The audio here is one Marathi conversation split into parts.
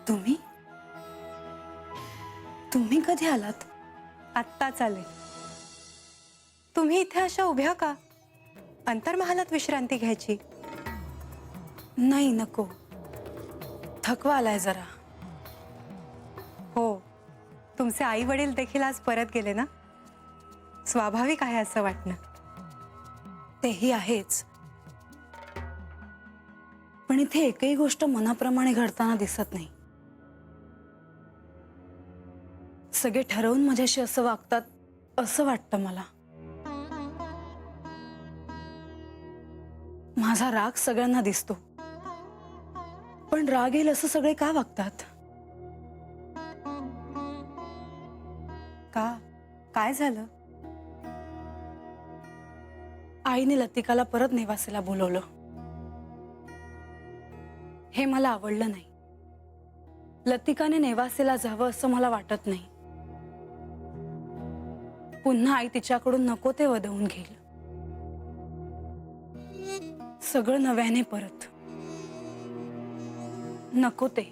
तुम्ही तुम्ही कधी आलात? आत्ताच आले. तुम्ही इथे अशा उभ्या का? अंतर्महालात विश्रांती घ्यायची. नाही, नको. थकवा आलाय जरा. हो, तुमचे आई वडील देखील आज परत गेले ना. स्वाभाविक आहे असं वाटणं. तेही आहेच, पण इथे एकही गोष्ट मनाप्रमाणे घडताना दिसत नाही. सगळे ठरवून माझ्याशी असं वागतात असं वाटतं मला. माझा राग सगळ्यांना दिसतो, पण राग येईल असं सगळे का वागतात? का? काय झालं? आईने लतिकाला परत नेवासेला बोलवलं. हे मला आवडलं नाही. लतिकाने नेवासेला जावं असं मला वाटत नाही. पुन्हा आई तिच्याकडून नको ते वदवून घेईल. सगळं नव्याने परत. नको ते.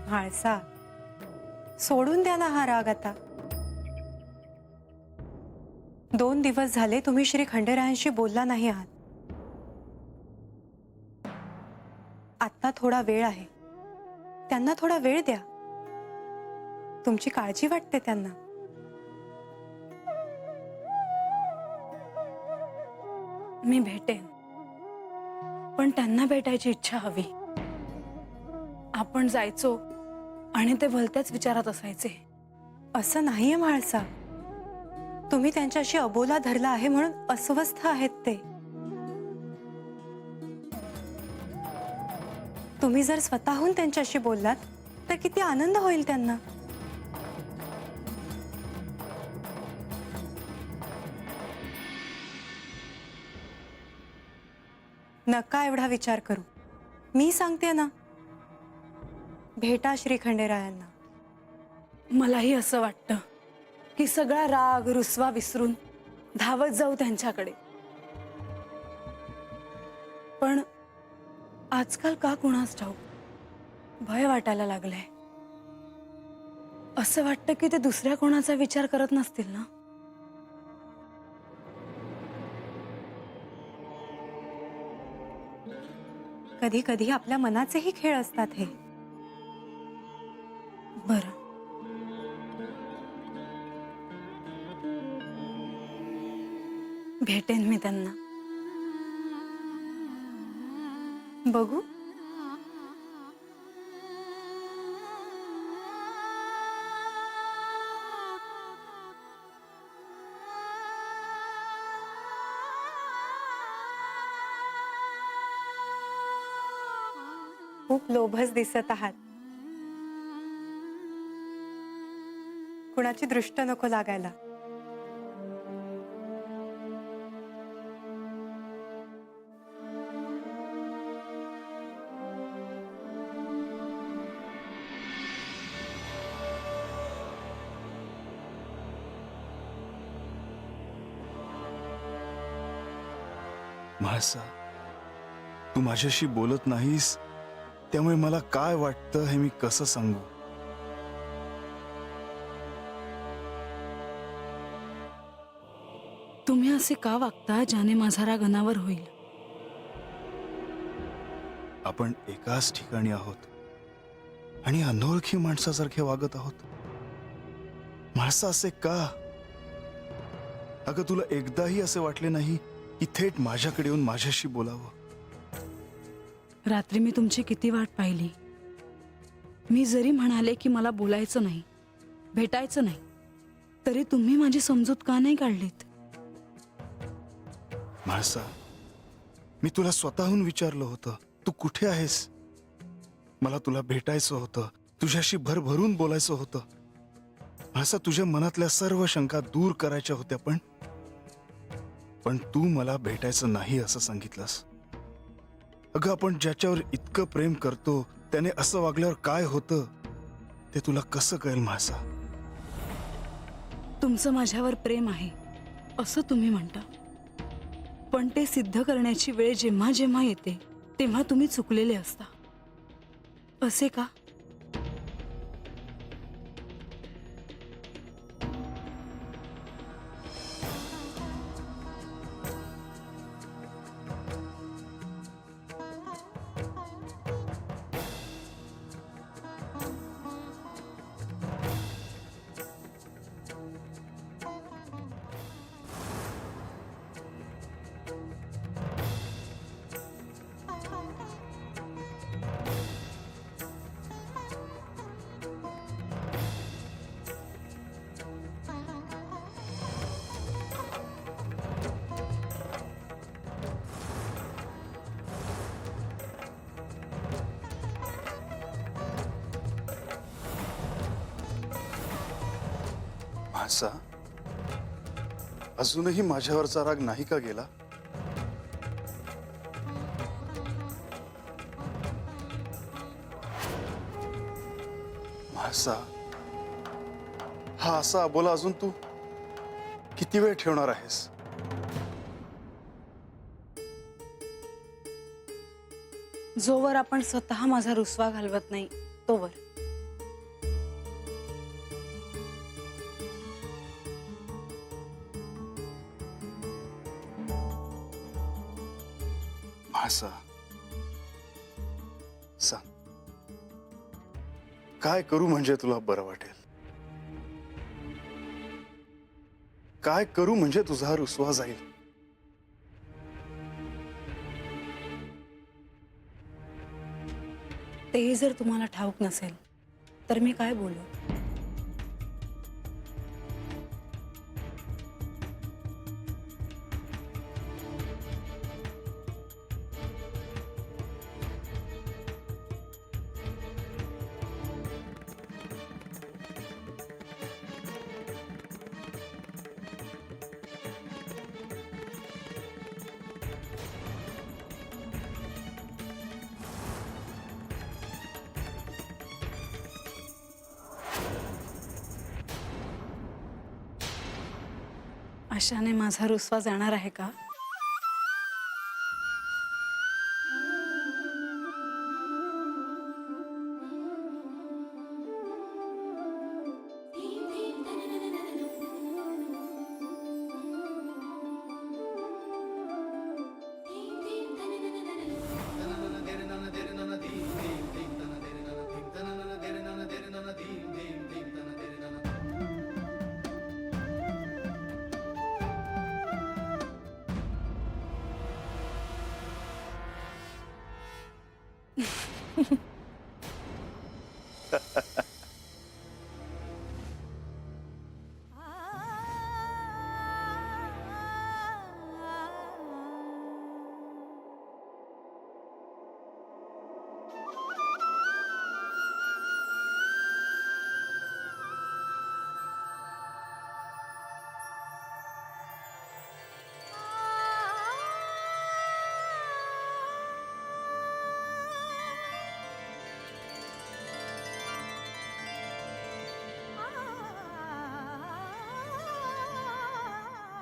म्हाळसा, सोडून द्या ना हा राग आता. 2 दिवस झाले तुम्ही श्री खंडेरायांशी बोलला नाही आहात. आता थोडा वेळ आहे, त्यांना थोडा वेळ द्या. तुमची काळजी वाटते त्यांना. मी भेटेन, पण त्यांना भेटायची इच्छा हवी. आपण जायचो आणि ते भलत्याच विचारात असायचे. असं नाहीये म्हाळसा. तुम्ही त्यांच्याशी अबोला धरला आहे म्हणून अस्वस्थ आहेत ते. तुम्ही जर स्वतःहून त्यांच्याशी बोललात तर किती आनंद होईल त्यांना. नका एवढा विचार करू. मी सांगते ना, भेटा श्री खंडेरायांना. मलाही असं वाटतं की सगळा राग रुसवा विसरून धावत जाऊ त्यांच्याकडे. पण आजकाल का कुणास ठाऊक भय वाटायला लागलंय. असं वाटतं की ते दुसऱ्या कोणाचा विचार करत नसतील ना. कधी कधी आपल्या मनाचेही खेळ असतात हे. बरं, भेटेन मी त्यांना. बघू. खूप लोभस दिसत आहात. कुणाची दृष्ट नको लागायला. म्हाळसा, तू माझ्याशी बोलत नाहीस, त्यामुळे मला काय वाटतं हे मी कसं सांगू. तुम्ही असे का वागता ज्याने माझा राग अनावर होईल? आपण एकाच ठिकाणी आहोत आणि अनोळखी माणसासारखे वागत आहोत. म्हाळसा, असे का? अगं, तुला एकदाही असे वाटले नाही की थेट माझ्याकडे येऊन माझ्याशी बोलावं? रात्री मी तुमची किती वाट पाहिली. मी जरी म्हणाले की मला बोलायचं नाही, भेटायचं नाही, तरी तुम्ही माझी समजूत का नाही काढलीत? म्हाळसा, मी तुला स्वतःहून विचारलं होतं, तू कुठे आहेस? मला तुला भेटायचं होतं, तुझ्याशी भरभरून बोलायचं होतं. म्हाळसा, तुझ्या मनातल्या सर्व शंका दूर करायच्या होत्या, पण तू मला भेटायचं नाही असं सांगितलंस. अगं, आपण ज्याच्यावर इतकं प्रेम करतो त्याने असं वागल्यावर काय होतं ते तुला कसं कळेल म्हाळसा? तुमचं माझ्यावर प्रेम आहे असं तुम्ही म्हणता, पण ते सिद्ध करण्याची वेळ जेव्हा जेव्हा येते तेव्हा तुम्ही चुकलेले असता. असे का? असा अजूनही माझ्यावरचा राग नाही का गेला? असा हा असा अबोला अजून तू किती वेळ ठेवणार आहेस? जोवर आपण स्वतः माझा रुसवा घालवत नाही तोवर. असा सांग, काय करू म्हणजे तुला बरं वाटेल? काय करू म्हणजे तुझा रुसवा जाईल? तेही जर तुम्हाला ठाऊक नसेल तर मी काय बोलू? अशाने माझा रुसवा जाणार आहे का?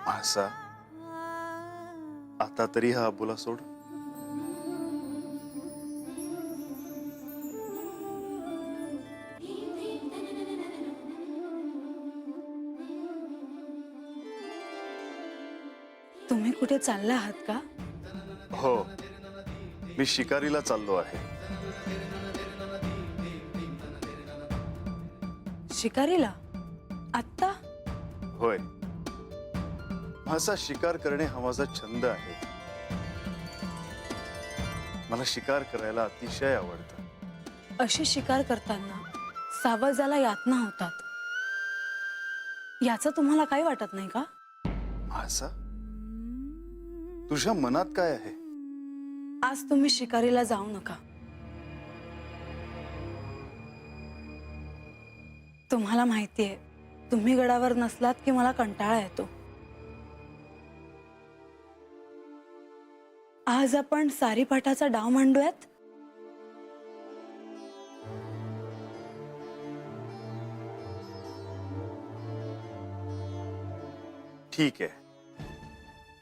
असा आता तरी हा अबोला सोड. तुम्ही कुठे चालला आहात का? हो, मी शिकारीला चाललो आहे. शिकारीला? आत्ता? होय, असा शिकार करणे हा माझा छंद आहे. मला शिकार करायला अतिशय आवडतं. अशी शिकार करताना सावजाला यातना होतात, याचं तुम्हाला काही वाटत नाही का? असा तुझ्या मनात काय आहे? आज तुम्ही शिकारीला जाऊ नका. तुम्हाला माहितीये, तुम्ही गडावर नसलात की मला कंटाळा येतो. आज आपण सारीपाठाचा डाव मांडूयात. ठीक आहे,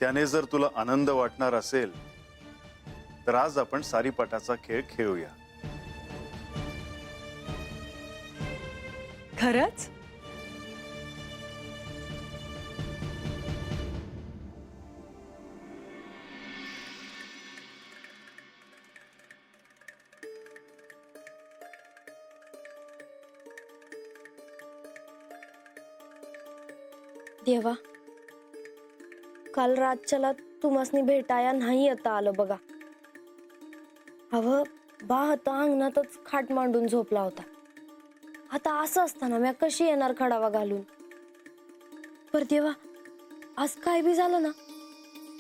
त्याने जर तुला आनंद वाटणार असेल तर आज आपण सारीपाटाचा खेळ खेळूया. खरंच? देवा, काल रातच्याला तुम्हासनी भेटाया नाही येता आलं बघा. अव बा आता अंगणातच खाट मांडून झोपला होता. आता असं असताना मी कशी येणार खडावा घालून. पर देवा, आज काय बी झालं ना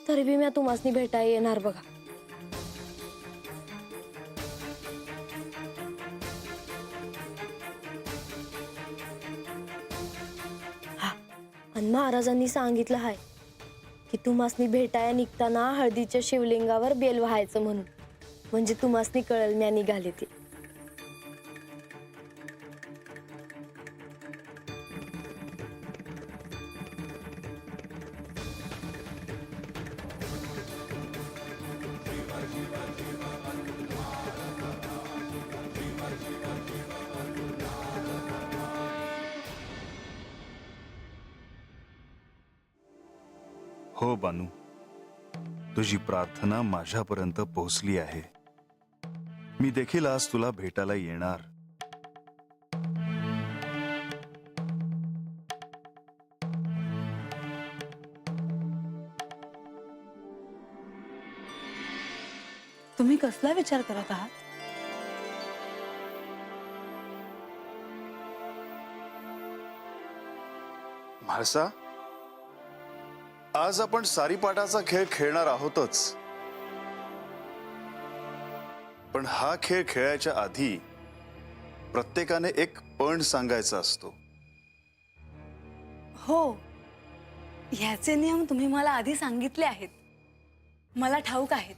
तरी बी मी तुम्हासनी भेटाया येणार बघा. आणि महाराजांनी सांगितलं आहे की तुम्हासनी भेटाया निघताना हळदीच्या शिवलिंगावर बेल व्हायचं म्हणून, म्हणजे तुम्हासनी कळल म्या निघाले ते. हो बानू, तुझी प्रार्थना माझ्यापर्यंत पोहोचली आहे. मी देखील आज तुला भेटायला येणार. तुम्ही कसला विचार करत आहात? म्हाळसा, आज आपण सारीपाटाचा खेळ खेळणार आहोतच, पण हा खेळ खेळायच्या आधी प्रत्येकाने एक पण सांगायचा असतो. हो, ह्याचे नियम तुम्ही मला आधी सांगितले आहेत, मला ठाऊक आहेत.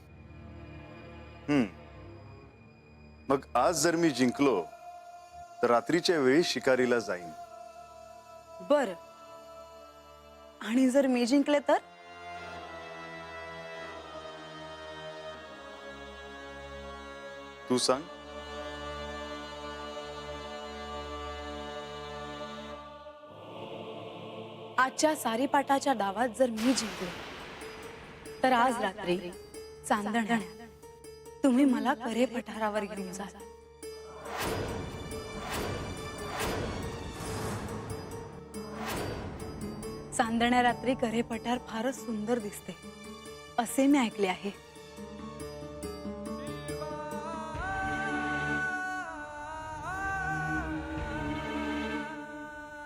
मग आज जर मी जिंकलो तर रात्रीच्या वेळी शिकारीला जाईन. बर, आणि जर मी जिंकले तर? तू सांग. आजच्या सारीपाटाच्या डावात जर मी जिंकले तर आज रात्री चांदण्यात तुम्ही मला करे पठारावर घेऊन जाल. चांदण्या रात्री करे पठार फारच सुंदर दिसते असे मी ऐकले आहे.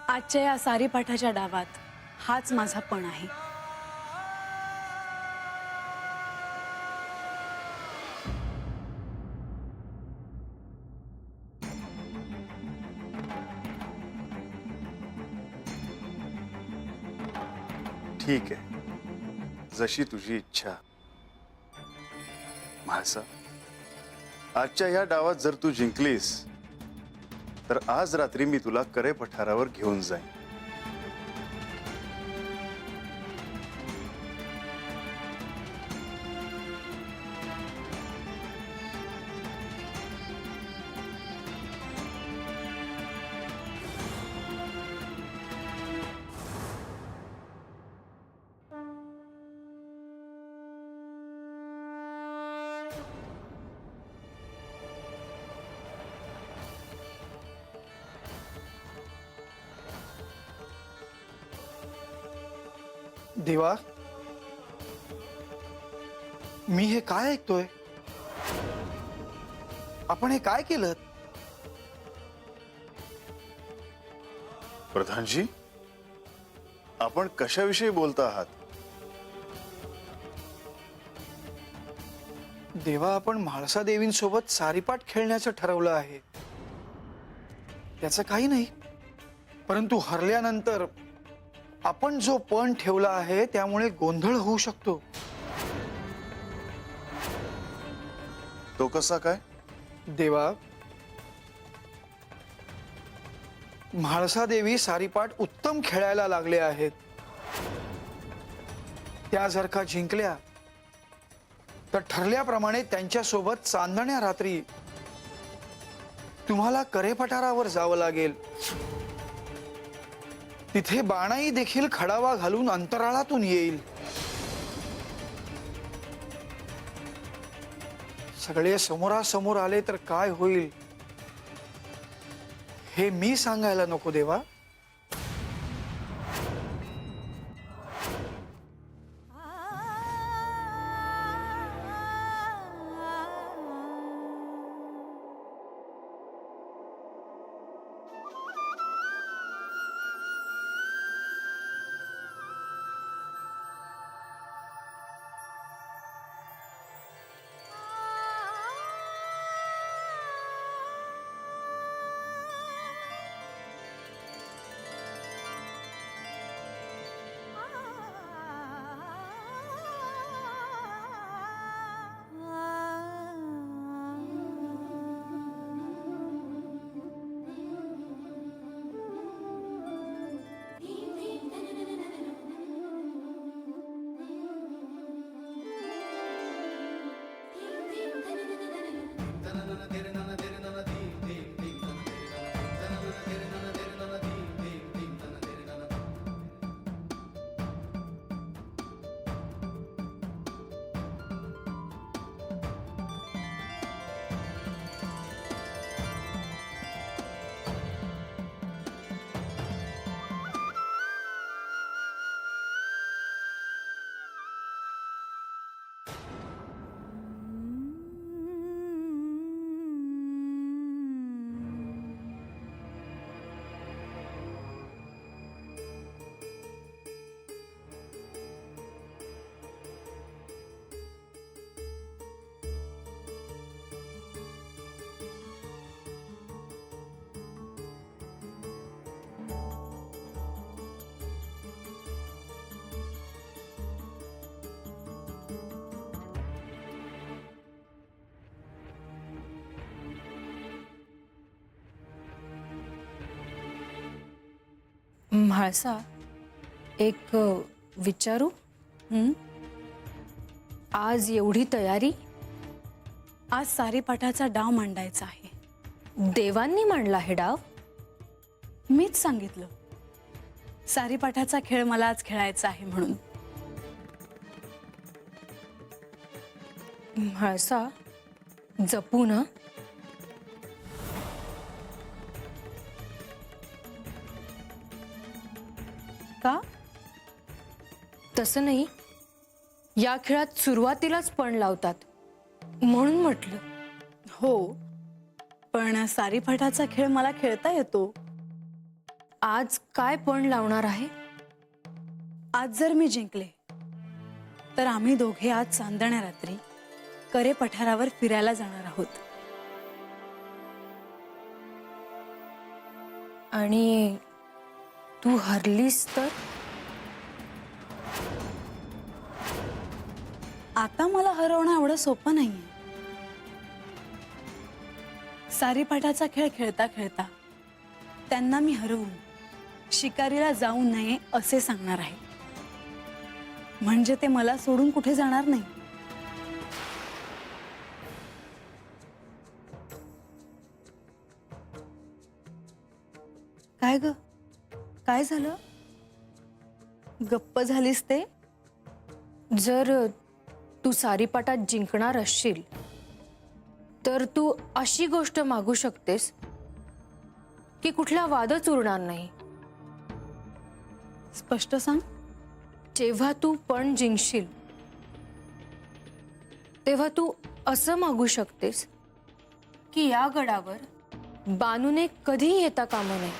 आजच्या या सारीपाठाच्या डावात हाच माझा पण आहे. ठीक आहे, जशी तुझी इच्छा. म्हाळसा, आजच्या ह्या डावात जर तू जिंकलीस तर आज रात्री मी तुला करे पठारावर घेऊन जाईन. देवा, मी हे काय ऐकतोय? आपण हे काय केलं? प्रधानजी, आपण कशाविषयी बोलता आहात? देवा, आपण म्हाळसा देवींसोबत सारीपाट खेळण्याचं ठरवलं आहे. त्याचं काही नाही, परंतु हरल्यानंतर आपण जो पण ठेवला आहे त्यामुळे गोंधळ होऊ शकतो. तो कसा काय? देवा, म्हाळसा देवी सारीपाट उत्तम खेळायला लागले आहेत. त्या जर का जिंकल्या तर ठरल्याप्रमाणे त्यांच्यासोबत चांदण्या रात्री तुम्हाला करे पठारावर जावं लागेल. तिथे बाणाई देखील खडावा घालून अंतराळातून येईल. सगळे समोरासमोर आले तर काय होईल हे मी सांगायला नको देवा. म्हाळसा, एक विचारू? आज एवढी तयारी? आज सारीपाठाचा डाव मांडायचा आहे. देवांनी मांडला हे डाव? मीच सांगितलं सारीपाठाचा खेळ मला आज खेळायचा आहे म्हणून. म्हाळसा, जपून हं. का? तसं नाही, या खेळात सुरुवातीलाच पण लावतात म्हणून म्हटलं. हो, पण सारीपाठाचा खेळ मला खेळता येतो. आज काय पण लावणार आहे? आज जर मी जिंकले तर आम्ही दोघे आज चांदण्या रात्री करे पठारावर फिरायला जाणार आहोत. आणि तू हरलीस तर? आता मला हरवणं एवढं सोपं नाहीये. सारीपाठाचा खेळ खेळता खेळता त्यांना मी हरवून शिकारीला जाऊ नये असे सांगणार आहे. म्हणजे ते मला सोडून कुठे जाणार नाही. काय ग, काय झालं? गप्प झालीस ते? जर तू सारीपाठात जिंकणार असशील तर तू अशी गोष्ट मागू शकतेस की कुठला वादच उरणार नाही. स्पष्ट सांग. जेव्हा तू पण जिंकशील तेव्हा तू असं मागू शकतेस की या गडावर बानूने कधी येता कामा नये.